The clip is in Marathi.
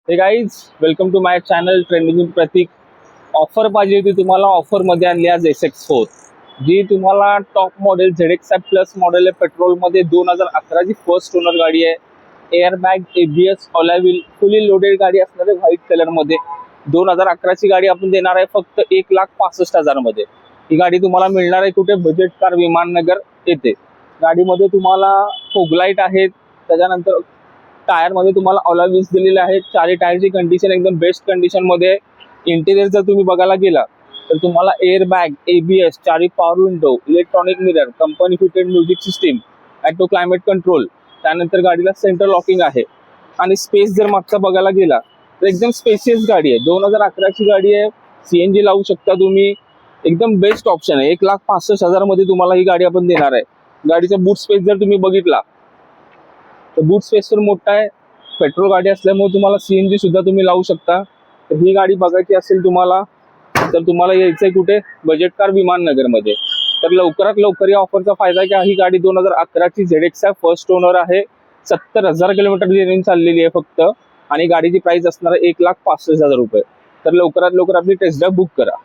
हे guys, welcome to my channel trending with Prateek. Offer पाहिजे होती तुम्हाला, ऑफरमध्ये आणली आज SX4, जी तुम्हाला top model ZX plus model आहे. पेट्रोलमध्ये 2011 ची फर्स्ट ओनर गाडी आहे. Airbag, ABS, alloy wheel, fully loaded गाडी असणार आहे व्हाईट कलरमध्ये. 2011 ची गाडी आपण देणार आहे फक्त 1,65,000 मध्ये. ही गाडी तुम्हाला मिळणार आहे कुठे? बजेट कार विमाननगर येथे. गाडीमध्ये तुम्हाला फोगलाईट आहेत, त्याच्यानंतर टायर मध्ये तुम्हाला अलॉय व्हील्स दिलेले आहेत. चारही टायरची कंडिशन एकदम बेस्ट कंडिशन मध्ये. इंटेरियर जर तुम्ही बघायला गेला तर तुम्हाला एअर बॅग, ABS, चारही power window, electronic mirror, company fitted music system, auto climate control, त्यानंतर गाडीला सेंटर लॉकिंग आहे. आणि स्पेस जर मागचा बघायला गेला तर एकदम स्पेसियस गाडी आहे. 2011 ची गाडी आहे. CNG लावू शकता तुम्ही. एकदम बेस्ट ऑप्शन आहे. 1,65,000 मध्ये तुम्हाला ही गाडी आपण देणार आहे. गाडीचा बूट स्पेस जर तुम्ही बघितला तर बूट स्पेस तर मोठा आहे. पेट्रोल गाडी असल्यामुळे तुम्हाला CNG सुद्धा तुम्ही लावू शकता. तर ही गाडी बघायची असेल तुम्हाला तर तुम्हाला यायचंय कुठे? बजेट कार विमाननगर मध्ये. तर लवकरात लवकर या ऑफरचा फायदा घ्या. ही गाडी 2011 ची ZX आहे, फर्स्ट ओनर आहे. 70,000 किलोमीटर जेन्युइन चाललेली आहे फक्त. आणि गाडीची प्राइस असणार आहे 1,65,000 रुपये. तर लवकरात लवकर आपली टेस्ट ड्राइव्ह बुक करा.